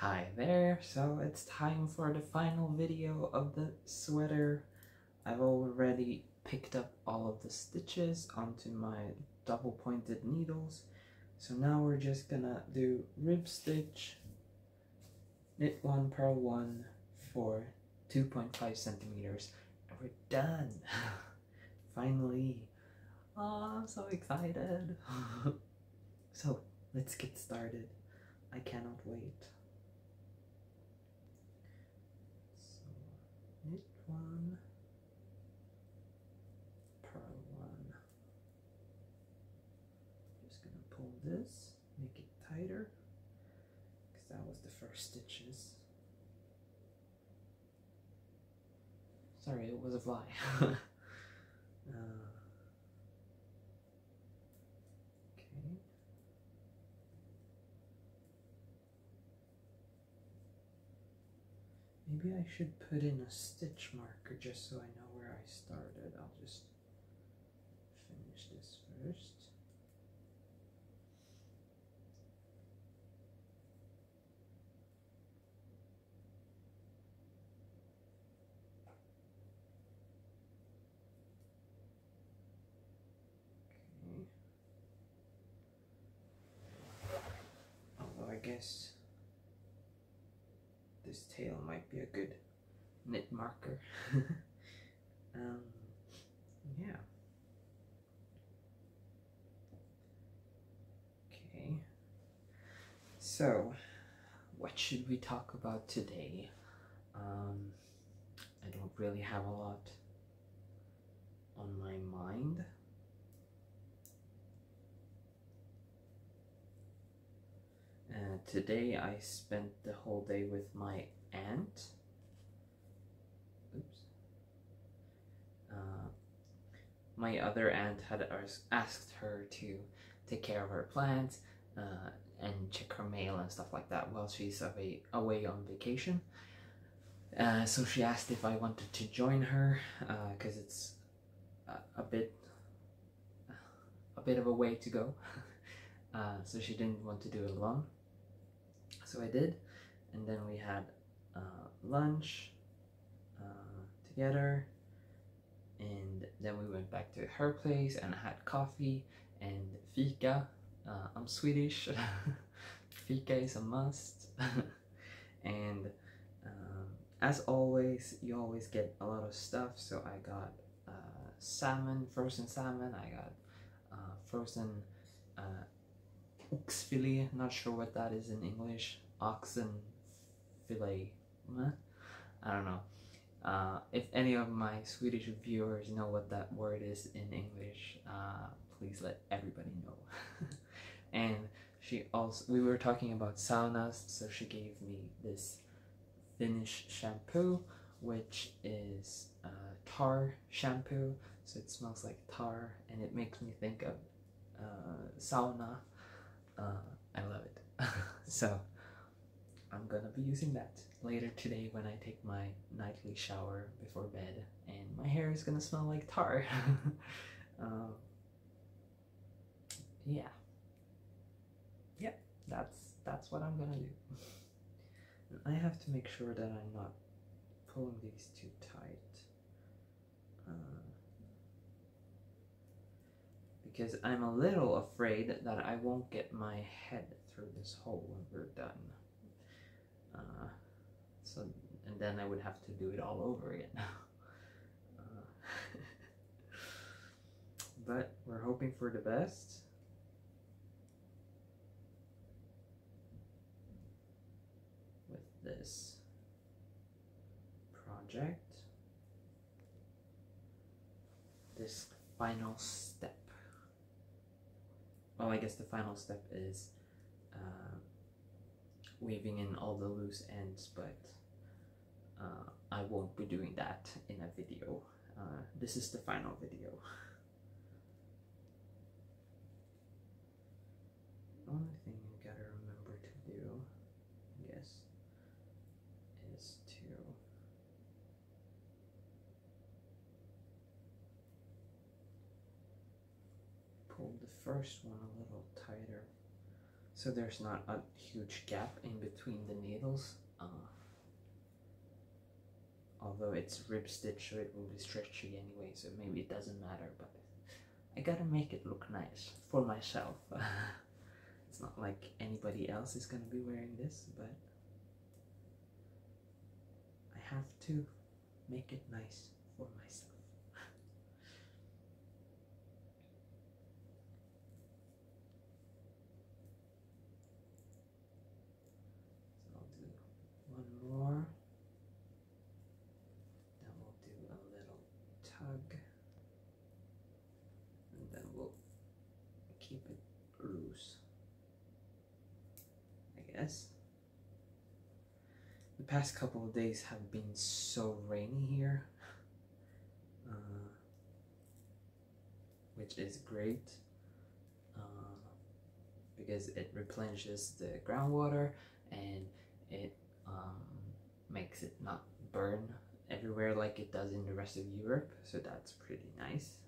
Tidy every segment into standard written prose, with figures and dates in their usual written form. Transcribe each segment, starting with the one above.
Hi there, so it's time for the final video of the sweater. I've already picked up all of the stitches onto my double pointed needles, so now we're just gonna do rib stitch, knit 1, purl 1 for 2.5 centimeters, and we're done. Finally. Oh, I'm so excited. So let's get started. I cannot wait. Knit 1, purl 1. Just gonna pull this, make it tighter, because that was the first stitches. Sorry, it was a fly. Okay. Maybe I should put in a stitch marker just so I know where I started. I'll just finish this first. Okay. Although I guess this tail might be a good knit marker. Yeah. Okay. So, what should we talk about today? I don't really have a lot on my mind. Today I spent the whole day with my aunt. Oops. My other aunt had asked her to take care of her plants and check her mail and stuff like that while she's away on vacation. So she asked if I wanted to join her because it's a bit of a way to go. So she didn't want to do it alone. So I did, and then we had lunch together, and then we went back to her place and had coffee and fika. I'm Swedish. Fika is a must. And as always, you always get a lot of stuff, so I got salmon, frozen salmon. I got frozen oxfilé, not sure what that is in English. Oxen fillet. I don't know. If any of my Swedish viewers know what that word is in English, please let everybody know. And we were talking about saunas, so she gave me this Finnish shampoo, which is tar shampoo, so it smells like tar, and it makes me think of sauna. I love it. So I'm gonna be using that later today when I take my nightly shower before bed, and my hair is gonna smell like tar. Yeah. Yep, that's what I'm gonna do. I have to make sure that I'm not pulling these too tight. Because I'm a little afraid that I won't get my head through this hole when we're done. And then I would have to do it all over again. But we're hoping for the best. With this project. This final step. Well, I guess the final step is weaving in all the loose ends, but I won't be doing that in a video. This is the final video. The only thing you gotta remember to do, I guess, is to pull the first one a little tighter so there's not a huge gap in between the needles. Although it's rib stitch, so it will be stretchy anyway, so maybe it doesn't matter, but I gotta make it look nice for myself. It's not like anybody else is gonna be wearing this, but I have to make it nice for myself. So I'll do one more. Then we'll do a little tug. And then we'll keep it loose, I guess. The past couple of days have been so rainy here, which is great because it replenishes the groundwater and it makes it not burn everywhere like it does in the rest of Europe, so that's pretty nice.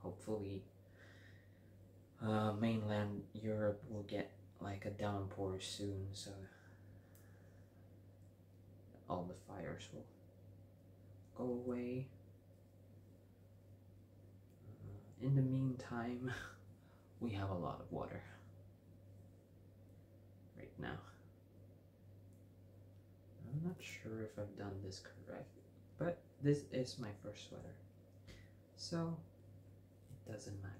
Hopefully mainland Europe will get like a downpour soon, so all the fires will go away. In the meantime, we have a lot of water right now. I'm not sure if I've done this correct, but this is my first sweater, so it doesn't matter.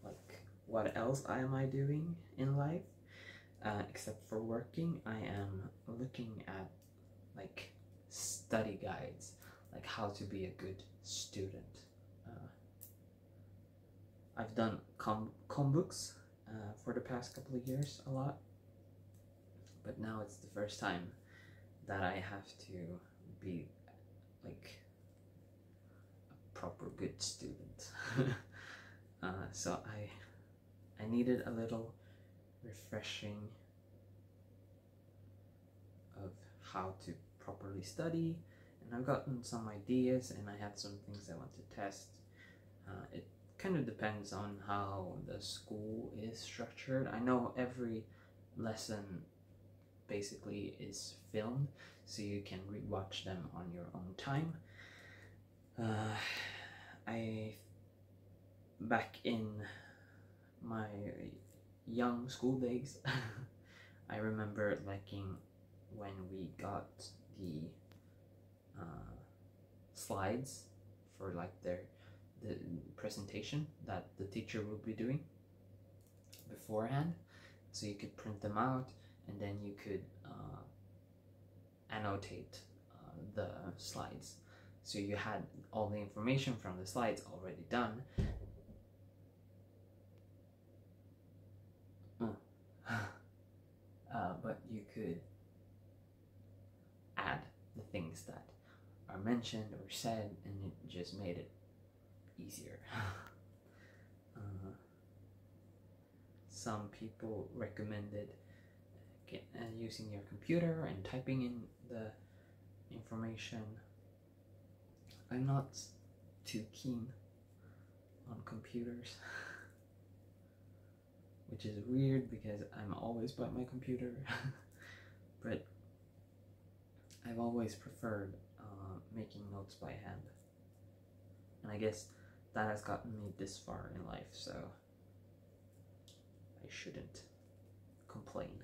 Like, what else am I doing in life? Except for working, I am looking at like study guides, like how to be a good student. I've done books for the past couple of years a lot, but now it's the first time that I have to be like a proper good student. So I needed a little refreshing of how to properly study, and I've gotten some ideas and I have some things I want to test. It kind of depends on how the school is structured. I know every lesson basically is filmed, so you can rewatch them on your own time. Back in my young school days, I remember liking when we got the slides for like the presentation that the teacher would be doing beforehand, so you could print them out and then you could annotate the slides, so you had all the information from the slides already done. But you could add the things that are mentioned or said, and it just made it easier. Some people recommended using your computer and typing in the information. I'm not too keen on computers, which is weird because I'm always by my computer. But I've always preferred making notes by hand, and I guess that has gotten me this far in life, so I shouldn't complain.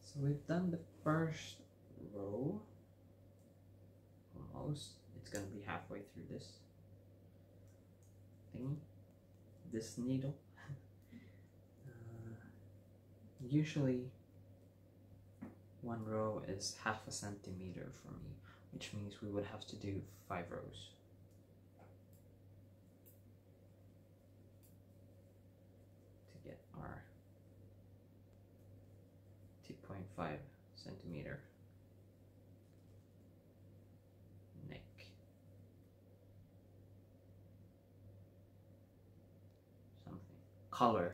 So we've done the first row, almost. It's gonna be halfway through this thingy, this needle. Usually one row is half a centimeter for me, which means we would have to do 5 rows. To get our 2.5 centimeter color.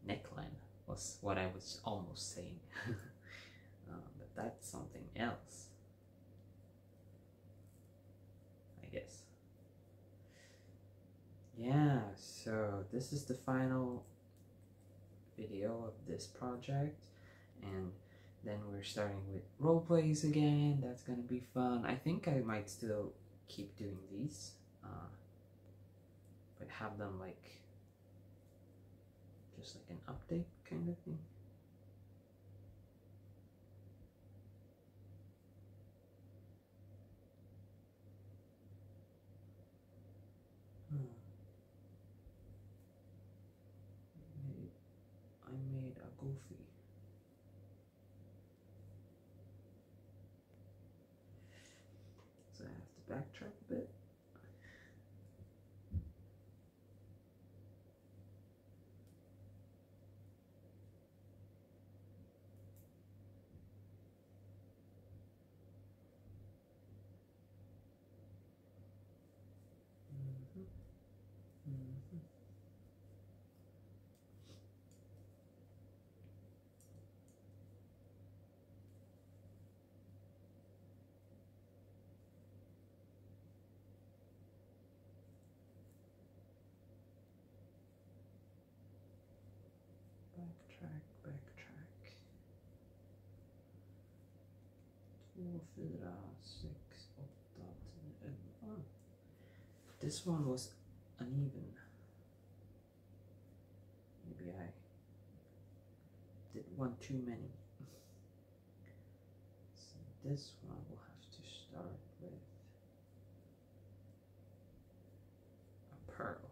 Neckline was what I was almost saying. But that's something else, I guess. Yeah, so this is the final video of this project, and then we're starting with role plays again. That's gonna be fun. I think I might still keep doing these, but have them like just like an update kind of thing. I made a goofy. So I have to backtrack a bit. Backtrack. 2, 4, 6, 8, 10, 11. This one was uneven. Maybe I did one too many. So this one will have to start with a pearl.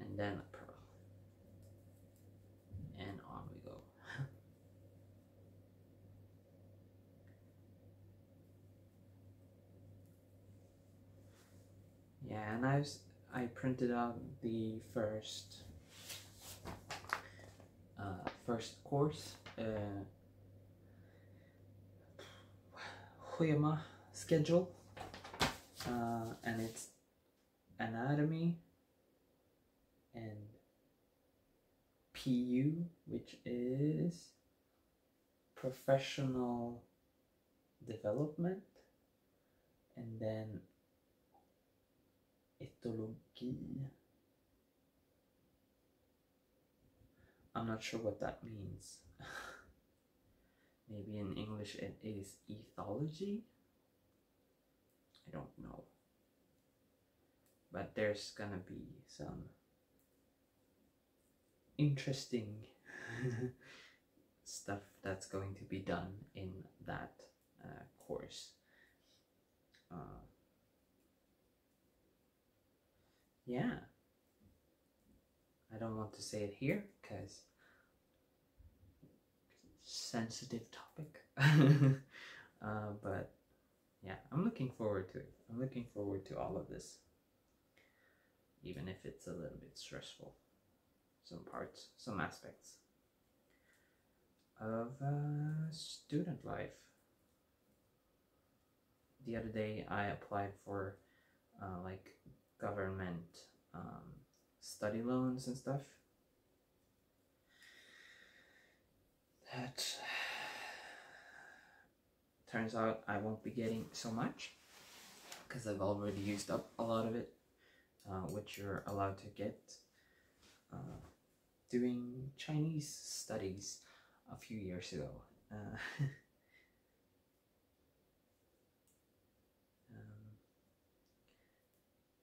And then a pearl, and on we go. Yeah, and I printed out the first course, Huyama schedule, and it's anatomy and PU, which is professional development, and then etology. I'm not sure what that means. Maybe in English it is ethology? I don't know. But there's gonna be some interesting stuff that's going to be done in that course. Yeah, I don't want to say it here because sensitive topic. But yeah, I'm looking forward to it. I'm looking forward to all of this, even if it's a little bit stressful. Some parts, some aspects of student life. The other day I applied for like government study loans and stuff. That turns out I won't be getting so much because I've already used up a lot of it, which you're allowed to get doing Chinese studies a few years ago.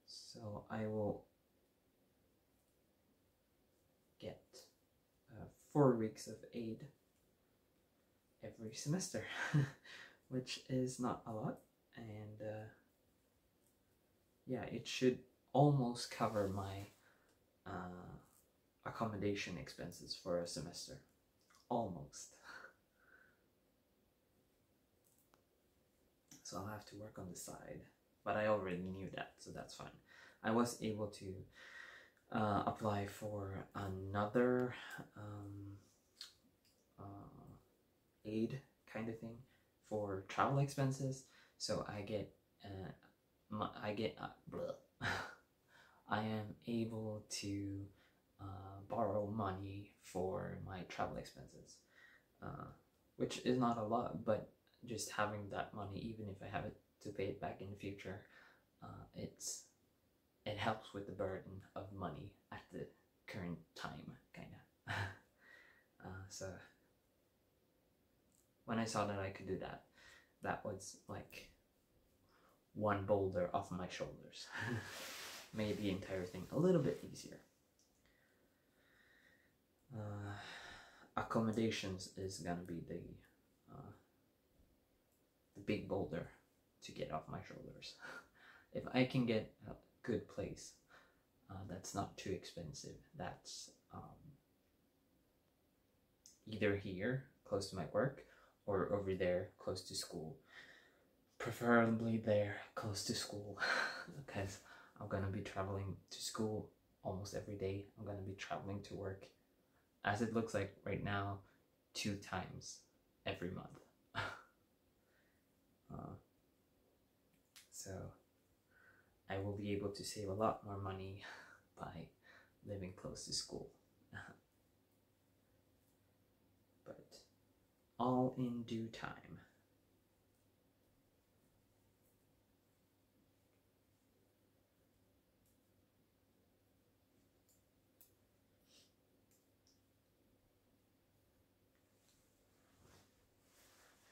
So I will get 4 weeks of aid every semester, which is not a lot, and yeah, it should almost cover my accommodation expenses for a semester. Almost. So I'll have to work on the side, but I already knew that, so that's fine. I was able to apply for another aid kind of thing for travel expenses. So I get I am able to borrow money for my travel expenses, which is not a lot, but just having that money, even if I have it to pay it back in the future, it helps with the burden of money at the current time, kind of. So when I saw that I could do that, that was like one boulder off my shoulders. Made the entire thing a little bit easier. Accommodations is gonna be the big boulder to get off my shoulders. If I can get a good place that's not too expensive, that's either here close to my work or over there close to school, preferably there close to school, because I'm gonna be traveling to school almost every day. I'm gonna be traveling to work, as it looks like right now, 2 times every month. So I will be able to save a lot more money by living close to school. But all in due time.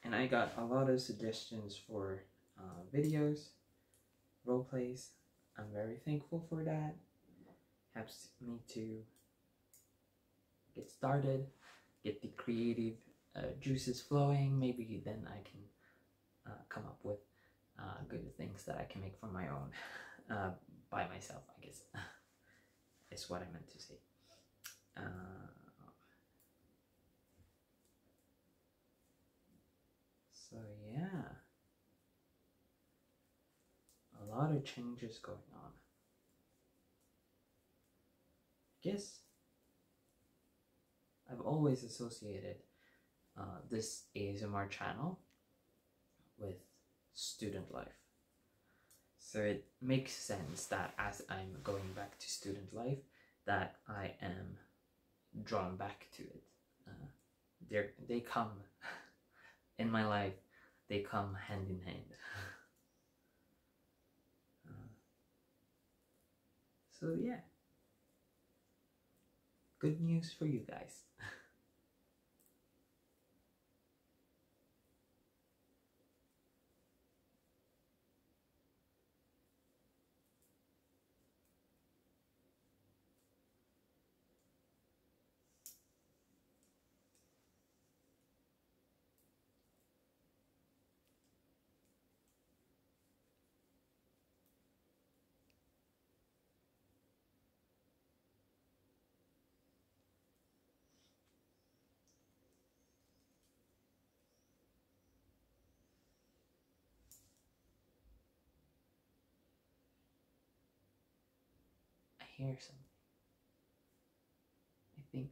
And I got a lot of suggestions for videos, role plays. I'm very thankful for that. Helps me to get started, get the creative juices flowing. Maybe then I can come up with good things that I can make for my own, by myself, I guess. Is what I meant to say. So yeah, a lot of changes going on. I guess I've always associated this ASMR channel with student life. So it makes sense that as I'm going back to student life, that I am drawn back to it. They come in my life, they come hand in hand. So yeah, good news for you guys. I hear something. I think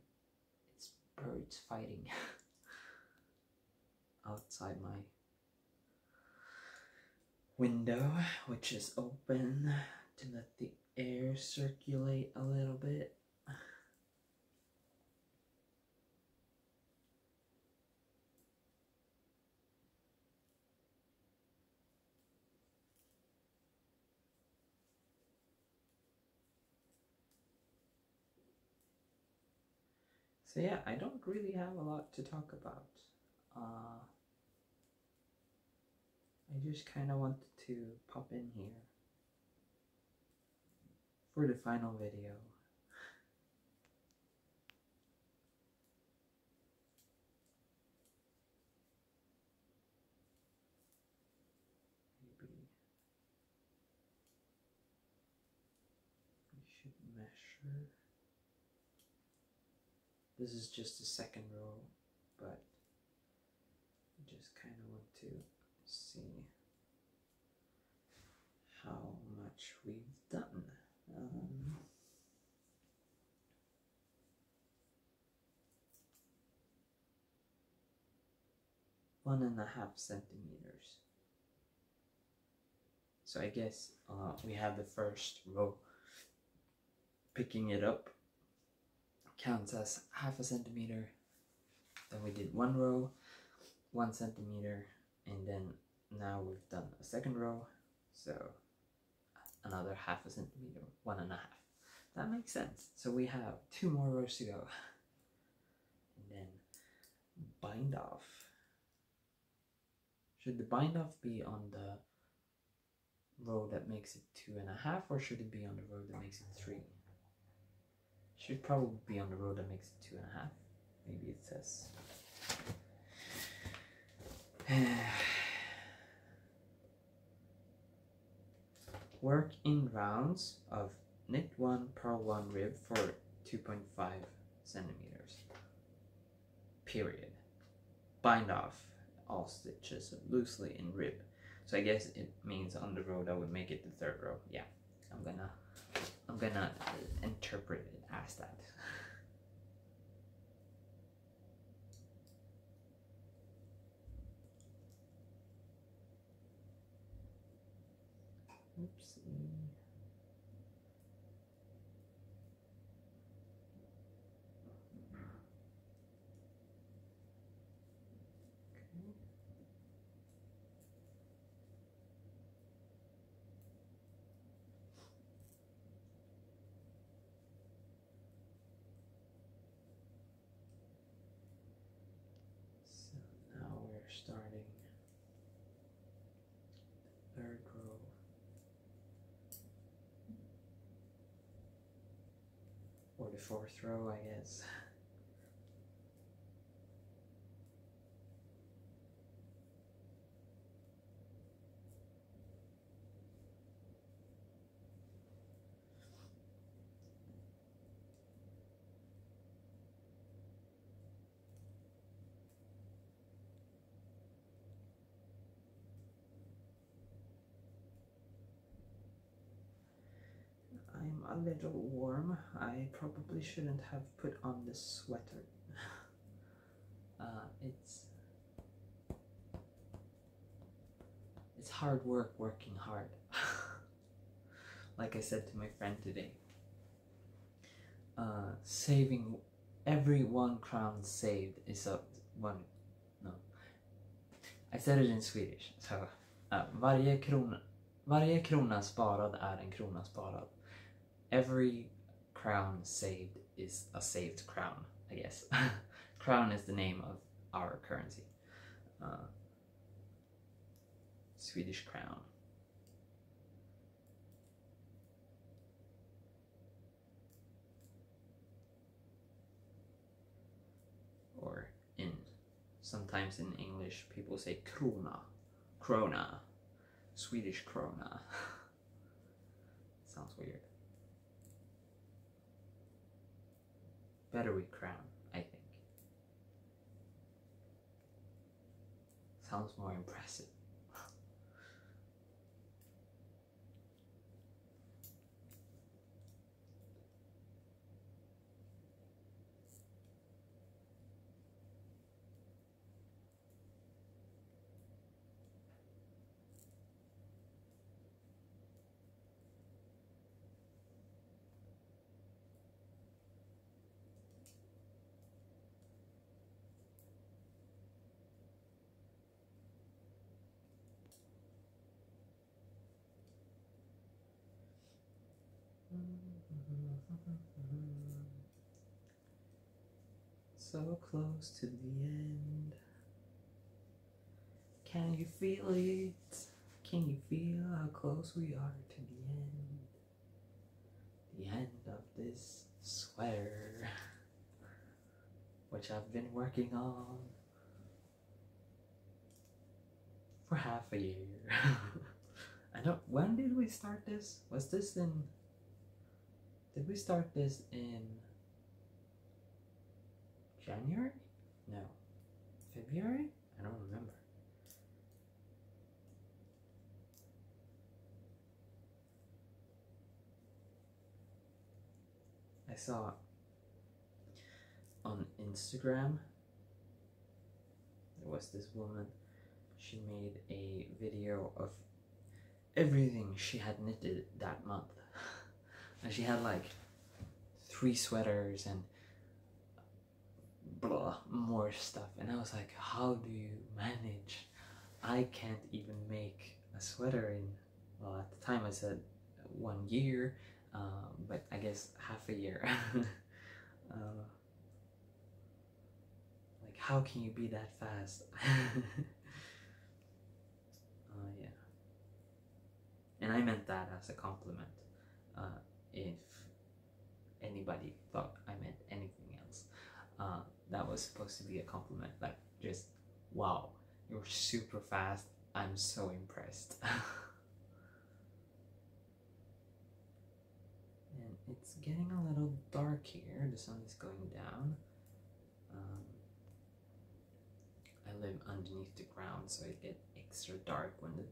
it's birds fighting outside my window, which is open to let the air circulate a little bit. So yeah, I don't really have a lot to talk about. I just kind of wanted to pop in here for the final video. Maybe we should measure. This is just the second row, but I just kind of want to see how much we've done. 1.5 centimeters. So I guess we have the first row. Picking it up counts as 0.5 centimeter. Then we did one row, 1 centimeter, and then now we've done a second row, so another 0.5 centimeter, 1.5. That makes sense. So we have 2 more rows to go. And then bind off. Should the bind off be on the row that makes it 2.5, or should it be on the row that makes it 3? Should probably be on the row that makes it 2.5. Maybe it says. Work in rounds of knit 1, purl 1 rib for 2.5 centimeters. Period. Bind off all stitches loosely in rib. So I guess it means on the row that would make it the 3rd row. Yeah, I'm gonna interpret it as that. Oopsie. So now we're starting the 3rd row. Or the 4th row, I guess. I'm a little warm. I probably shouldn't have put on this sweater. It's hard work working hard. Like I said to my friend today, saving every 1 crown saved is a one. No, I said it in Swedish. So varje krona sparad är en krona sparad. Every crown saved is a saved crown, I guess. Crown is the name of our currency. Swedish crown. Or sometimes in English people say krona, Swedish krona. Sounds weird. Better with crown, I think. Sounds more impressive. So close to the end. Can you feel it? Can you feel how close we are to the end? The end of this sweater, which I've been working on for half a year. I don't. When did we start this? Was this in? Did we start this in January? No. February? I don't remember. I saw on Instagram there was this woman she made a video of everything she had knitted that month. And she had like 3 sweaters and blah, more stuff. And I was like, how do you manage? I can't even make a sweater in, well, at the time I said 1 year, but I guess half a year. Like, how can you be that fast? Yeah. And I meant that as a compliment. If anybody thought I meant anything else, that was supposed to be a compliment. Like, just, wow, you're super fast. I'm so impressed. And it's getting a little dark here. The sun is going down. I live underneath the ground, so it gets extra dark when the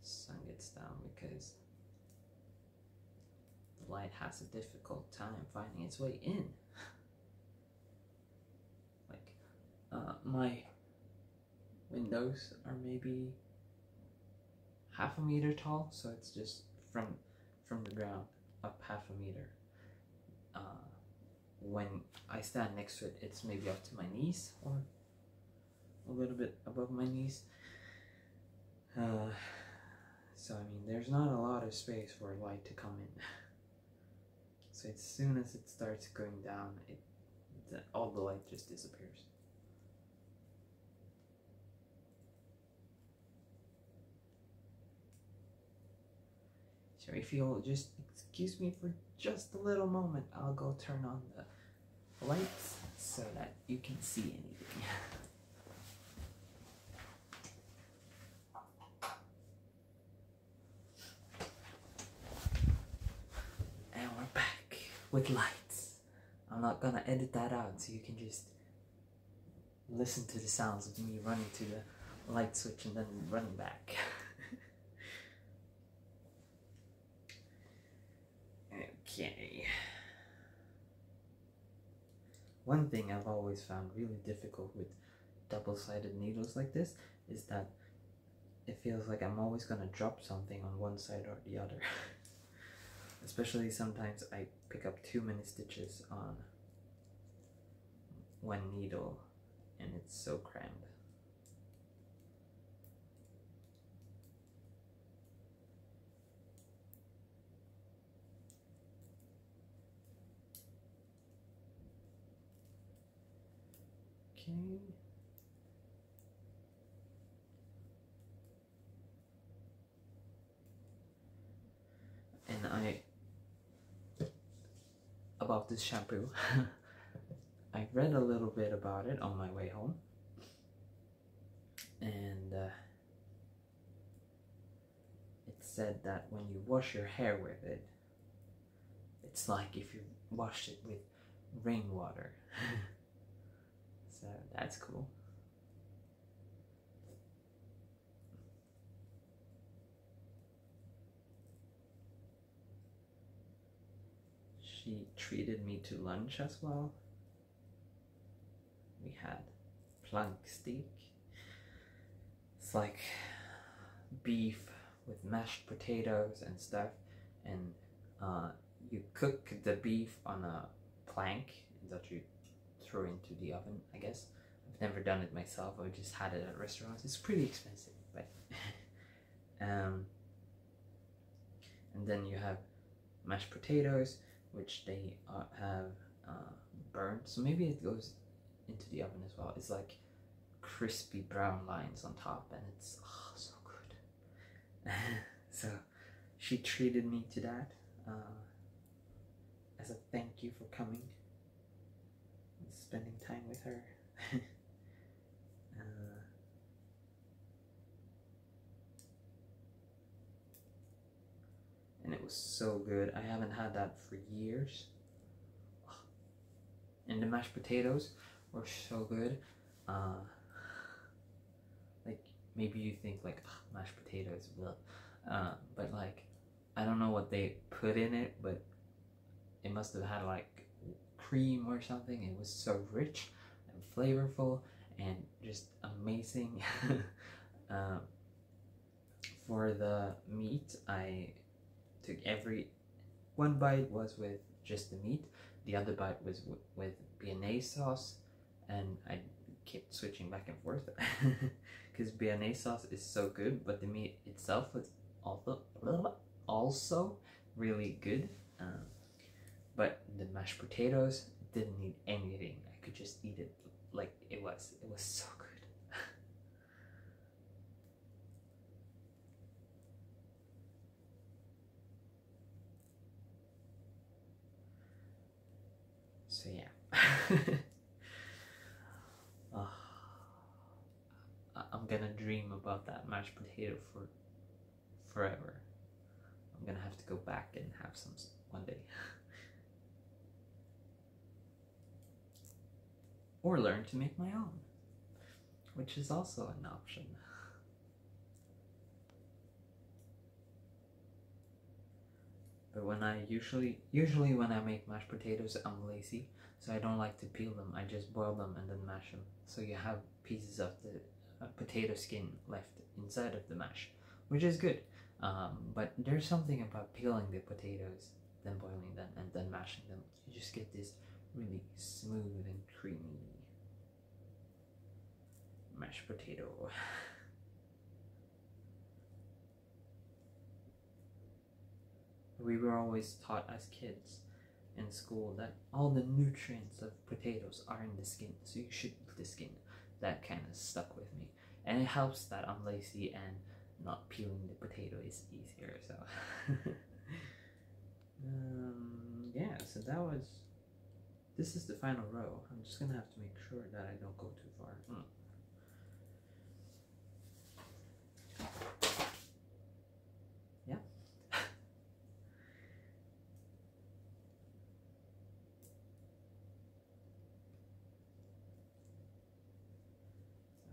sun gets down because the light has a difficult time finding its way in. Like, my windows are maybe half a meter tall, so it's just from the ground up half a meter. When I stand next to it, it's maybe up to my knees or a little bit above my knees. So I mean, there's not a lot of space for light to come in. So as soon as it starts going down, all the light just disappears. So if you'll just excuse me for just a little moment, I'll go turn on the lights so that you can see anything. And we're back with lights. I'm not gonna edit that out, so you can just listen to the sounds of me running to the light switch and then running back. Okay. One thing I've always found really difficult with double-sided needles like this is that it feels like I'm always gonna drop something on one side or the other. Especially sometimes I pick up too many stitches on one needle and it's so crammed. Okay. And about this shampoo, I read a little bit about it on my way home, and it said that when you wash your hair with it, it's like if you washed it with rainwater. So that's cool. She treated me to lunch as well. We had plank steak. It's like beef with mashed potatoes and stuff, and you cook the beef on a plank that you throw into the oven, I guess. I've never done it myself. I just had it at restaurants. It's pretty expensive, but and then you have mashed potatoes, which they have burned, so maybe it goes into the oven as well. It's like crispy brown lines on top, and it's so good. So she treated me to that as a thank you for coming and spending time with her. And it was so good. I haven't had that for years. And the mashed potatoes were so good. Like, maybe you think like mashed potatoes, but like, I don't know what they put in it, but it must have had like cream or something. It was so rich and flavorful and just amazing. Uh, for the meat, I took one bite was with just the meat, the other bite was with béarnaise sauce, and I kept switching back and forth because béarnaise sauce is so good, but the meat itself was also really good. But the mashed potatoes didn't need anything. I could just eat it like it was. It was so good. So yeah. Oh, I'm gonna dream about that mashed potato for forever. I'm gonna have to go back and have some one day. Or learn to make my own, which is also an option. But when I usually when I make mashed potatoes, I'm lazy, so I don't like to peel them. I just boil them and then mash them. So you have pieces of the potato skin left inside of the mash, which is good. But there's something about peeling the potatoes, then boiling them, and then mashing them. You just get this really smooth and creamy mashed potato. We were always taught as kids in school that all the nutrients of potatoes are in the skin, so you should eat the skin. That kind of stuck with me, and it helps that I'm lazy and not peeling the potato is easier. So yeah, so this is the final row. I'm just gonna have to make sure that I don't go too far. Yeah.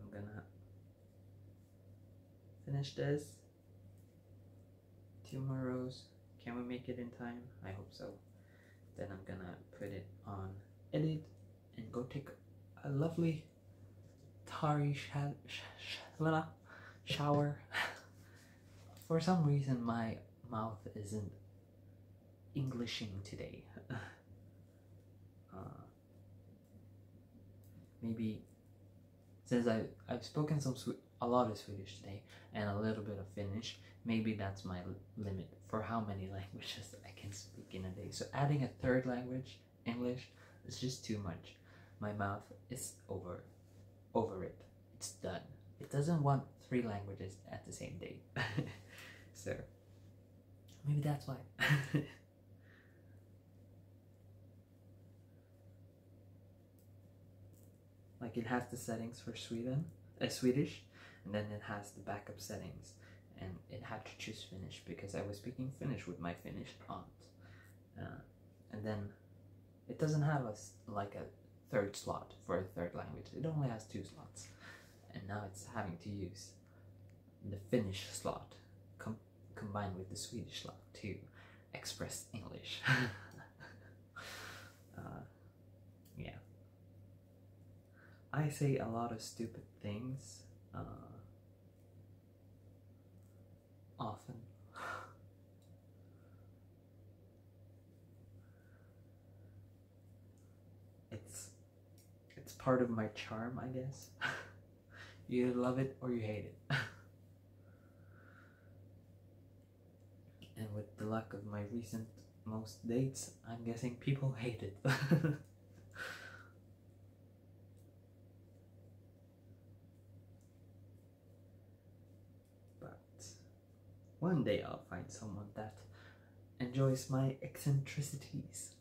I'm gonna finish this. 2 more rows. Can we make it in time? I hope so. Then I'm gonna put it on edit and go take a lovely tarry shower. For some reason my mouth isn't Englishing today. Maybe since I've spoken a lot of Swedish today and a little bit of Finnish, maybe that's my limit for how many languages I can speak in a day. So adding a third language, English, is just too much. My mouth is over it. It's done. It doesn't want 3 languages at the same day. So maybe that's why. Like it has the settings for Swedish, and then it has the backup settings, and it had to choose Finnish because I was speaking Finnish with my Finnish aunt, and then it doesn't have like a third slot for a third language. It only has 2 slots, and now it's having to use the Finnish slot combined with the Swedish slot to express English. Yeah. I say a lot of stupid things often. It's part of my charm, I guess. You either love it or you hate it. And with the luck of my recent most dates, I'm guessing people hate it. One day I'll find someone that enjoys my eccentricities.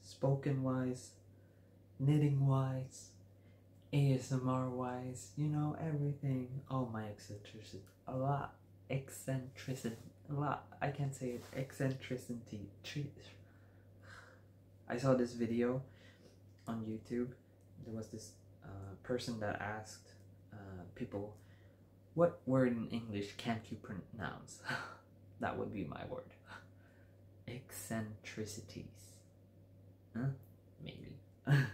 Spoken wise, knitting wise, ASMR wise, you know, everything. All my eccentricity, a lot. I can't say it. Eccentricity. I saw this video on YouTube. There was this person that asked people, what word in English can't you pronounce? That would be my word. eccentricities. Huh? Maybe. I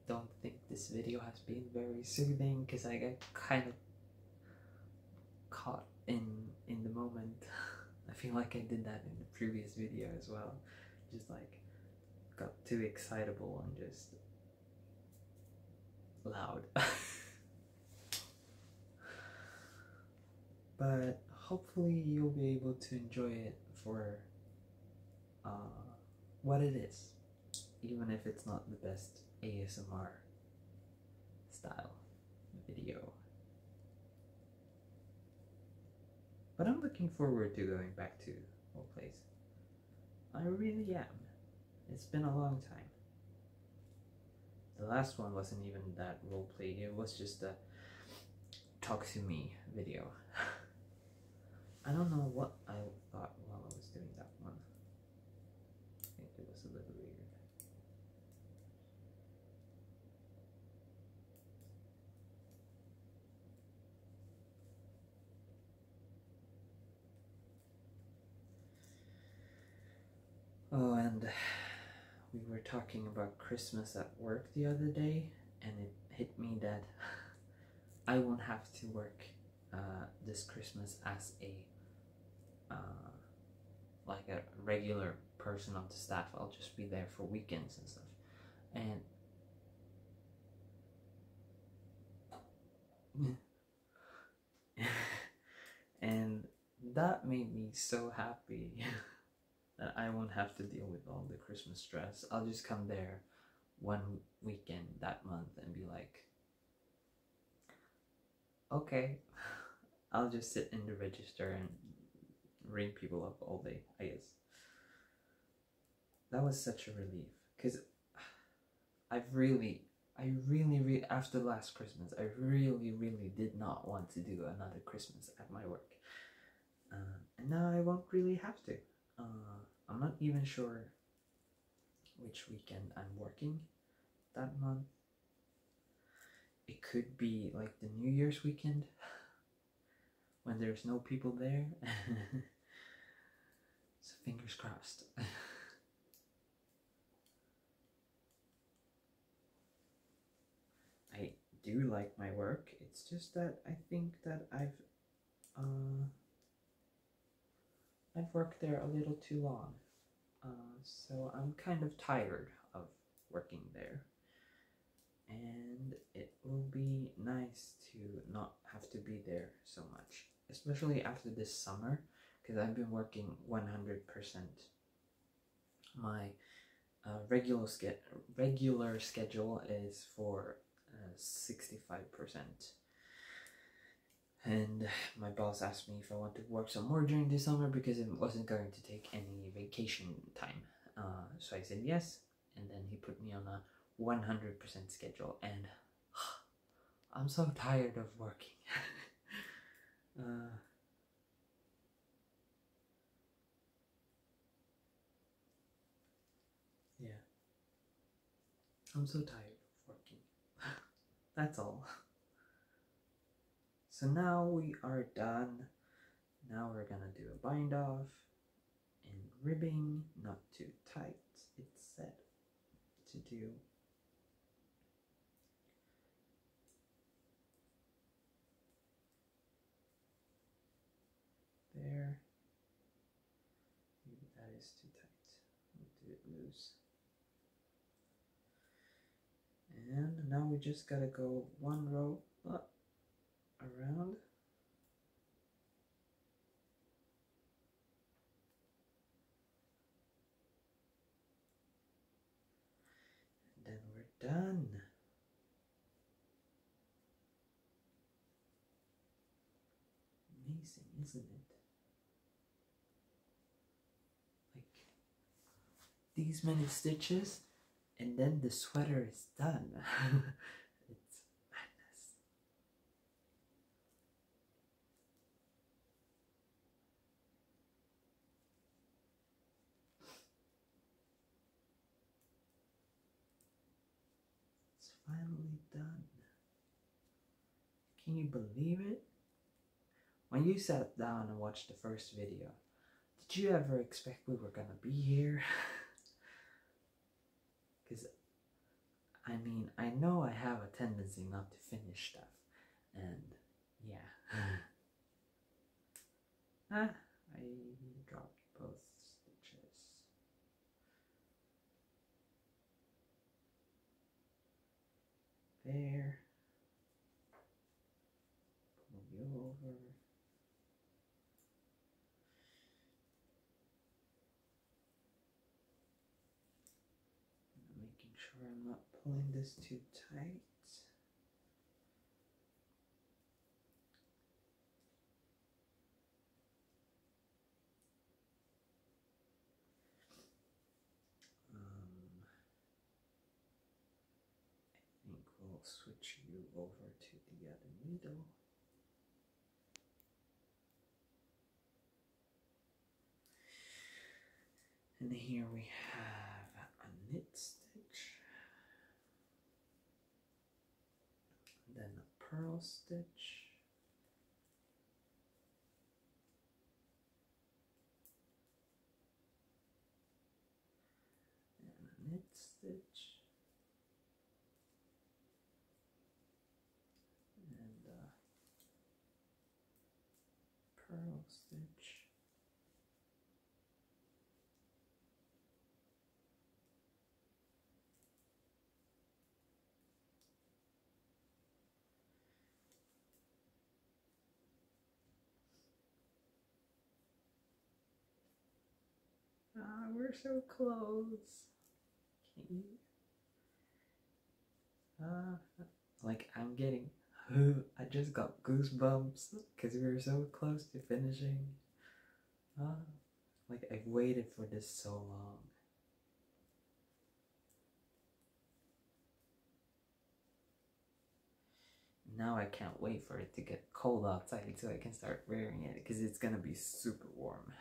don't think this video has been very soothing because I got kind of caught in the moment. I feel like I did that in the previous video as well. Just like got too excitable and just loud. But hopefully you'll be able to enjoy it for what it is, even if it's not the best ASMR style video. But I'm looking forward to going back to roleplays. I really am. It's been a long time. The last one wasn't even that roleplay, it was just a talk to me video. I don't know what I thought while I was doing that one. I think it was a little weird. Oh, and we were talking about Christmas at work the other day, and it hit me that I won't have to work this Christmas as a like a regular person on the staff. I'll just be there for weekends and stuff. And that made me so happy that I won't have to deal with all the Christmas stress. I'll just come there one weekend that month and be like, okay, I'll just sit in the register and ring people up all day, I guess. That was such a relief, because I really, after last Christmas, I really did not want to do another Christmas at my work. And now I won't really have to. I'm not even sure which weekend I'm working that month. It could be like the New Year's weekend when there's no people there. So fingers crossed. I do like my work. It's just that I think that I've worked there a little too long. So I'm kind of tired of working there. And it will be nice to not have to be there so much, especially after this summer, because I've been working 100%. My regular schedule is for 65%. And my boss asked me if I want to work some more during the summer because it wasn't going to take any vacation time. So I said yes, and then he put me on a 100% schedule, and I'm so tired of working. Yeah, I'm so tired of working. That's all. So now we are done. Now we're gonna do a bind off and ribbing, not too tight, it's said to do. There. Maybe that is too tight. We'll do it loose. And now we just gotta go one row up, around. And then we're done. Amazing, isn't it? Like these many stitches, and then the sweater is done. It's madness. finally done. Can you believe it? When you sat down and watched the first video, did you ever expect we were gonna be here? Because, I mean, I know I have a tendency not to finish stuff, and yeah. I dropped both stitches. There. Pull you over. Making sure I'm not pulling this too tight. I think we'll switch you over to the other needle. And here we have a knit stitch, then a purl stitch, and a knit stitch, and a purl stitch. Ah, we're so close. Can't you? Like I'm getting, I just got goosebumps because we were so close to finishing. Like I've waited for this so long. Now I can't wait for it to get cold outside so I can start wearing it because it's gonna be super warm.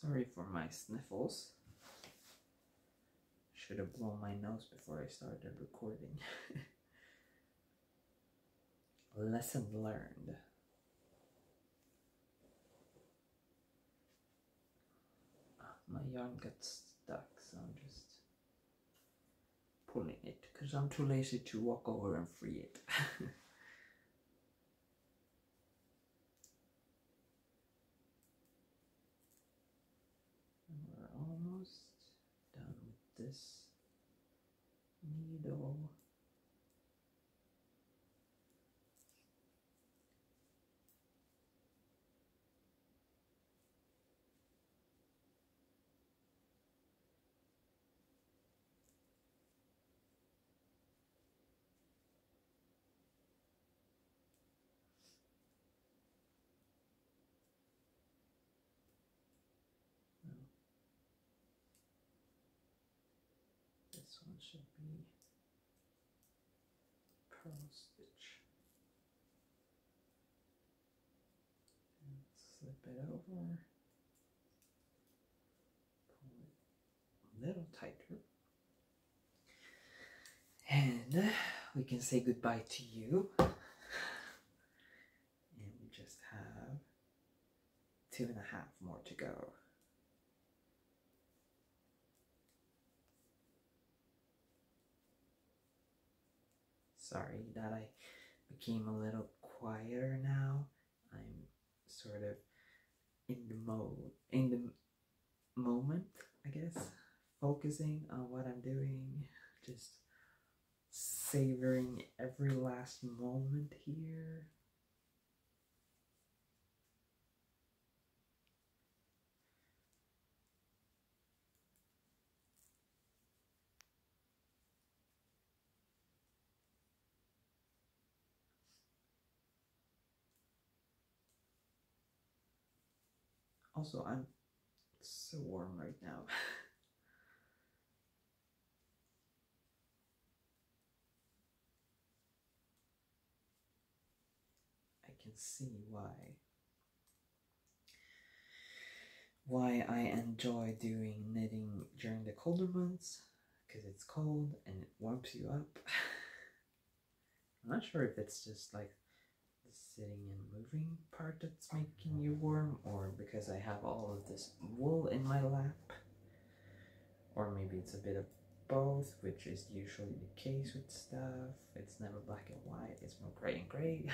Sorry for my sniffles. Should have blown my nose before I started recording. Lesson learned. My yarn got stuck, so I'm just pulling it because I'm too lazy to walk over and free it. We're almost done with this needle. This one should be purl stitch. And slip it over. Pull it a little tighter. And we can say goodbye to you. And we just have 2.5 more to go. Sorry that I became a little quieter now. I'm sort of in the moment, I guess, focusing on what I'm doing, just savoring every last moment here. Also, I'm so warm right now. can see why I enjoy doing knitting during the colder months, because it's cold and it warms you up. I'm not sure if it's just like the sitting and moving part that's making you warm, or because I have all of this wool in my lap, or maybe it's a bit of both, which is usually the case with stuff. It's never black and white, it's more gray and gray.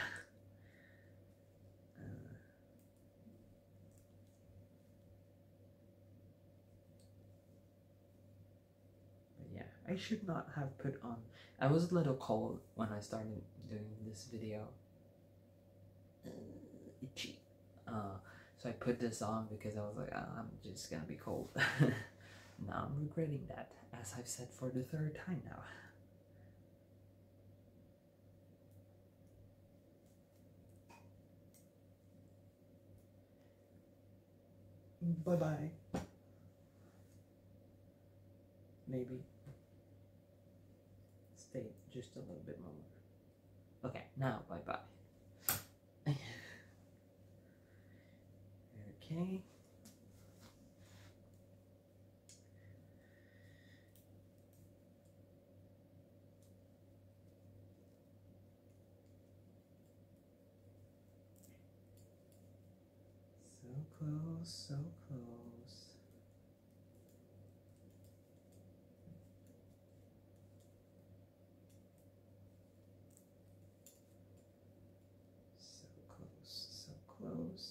But yeah, I should not have put on. I was a little cold when I started doing this video. Itchy. So I put this on because I was like, I'm just gonna be cold. Now I'm regretting that, as I've said for the 3rd time now. Bye-bye. Maybe. Stay just a little bit more. Okay, now bye-bye. Okay. So close, so close. So close, so close.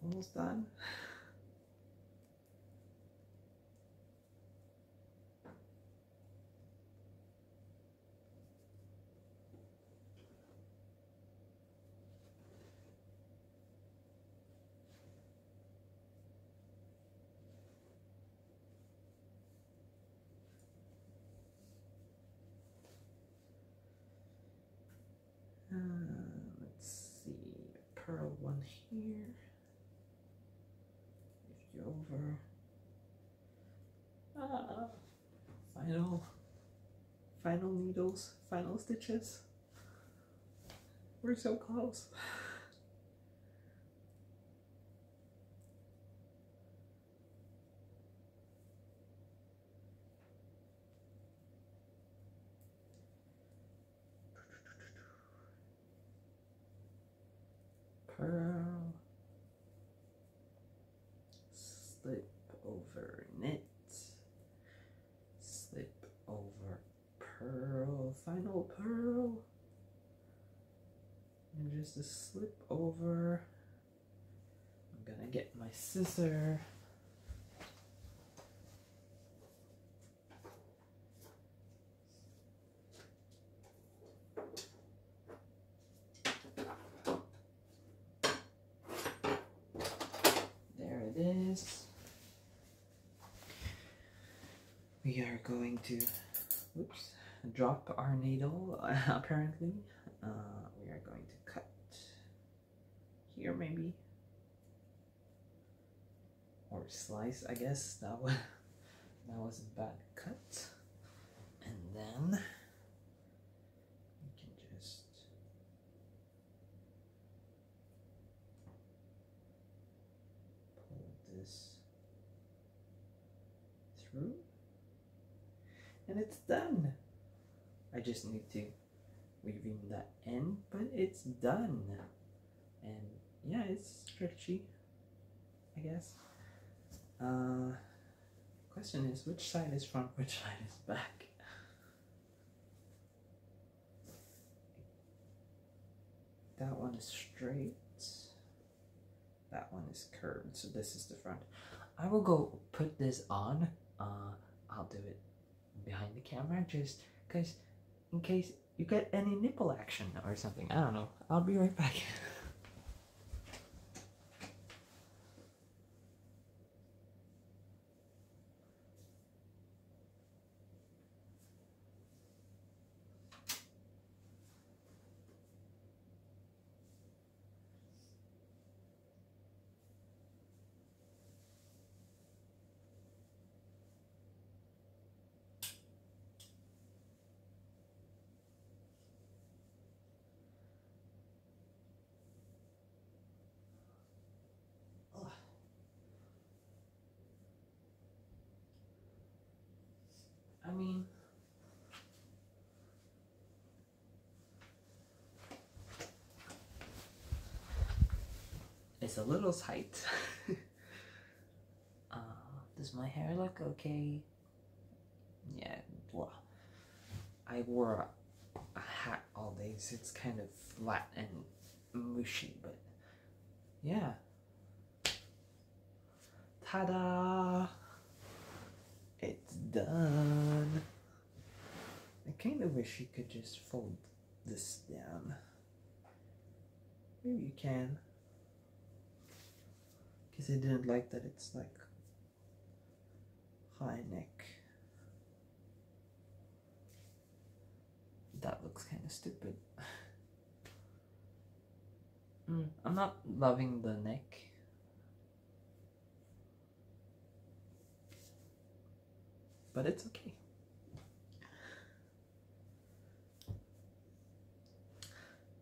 Almost done. Let's see, purl one here. Lift you over. Final needles, final stitches. We're so close. Purl, slip over knit, slip over purl, final purl, and just a slip over. I'm gonna get my scissor. Is we are going to drop our needle. Apparently we are going to cut here, maybe, or slice. I guess that was a bad cut. And then we can just this through, and it's done. I just need to weave in that end, but it's done. And yeah, it's stretchy, I guess. Question is, which side is front, which side is back? That one is straight. that one is curved, so this is the front. I will go put this on. I'll do it behind the camera just because in case you get any nipple action or something. I don't know. I'll be right back. I mean, it's a little tight. Does my hair look okay? Yeah, well, I wore a hat all day, so it's kind of flat and mushy, but yeah. Ta-da! It's done. I kind of wish you could just fold this down. Maybe you can. Because I didn't like that it's like high neck. That looks kind of stupid. I'm not loving the neck. But it's okay.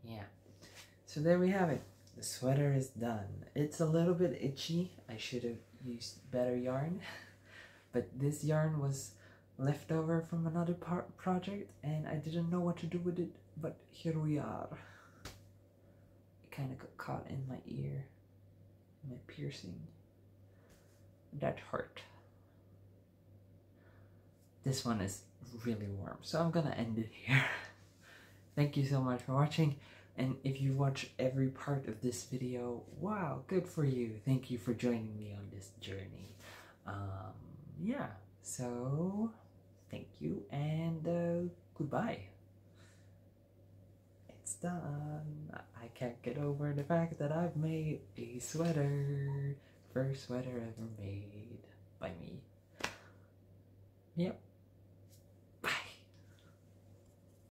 Yeah. So there we have it. The sweater is done. It's a little bit itchy. I should have used better yarn. But this yarn was left over from another project and I didn't know what to do with it. But here we are. It kind of got caught in my ear. My piercing. That hurt. This one is really warm, so I'm gonna end it here. Thank you so much for watching, and if you watch every part of this video, wow, good for you. Thank you for joining me on this journey. Yeah, so thank you, and goodbye. It's done. I can't get over the fact that I've made a sweater. First sweater ever made by me. Yep.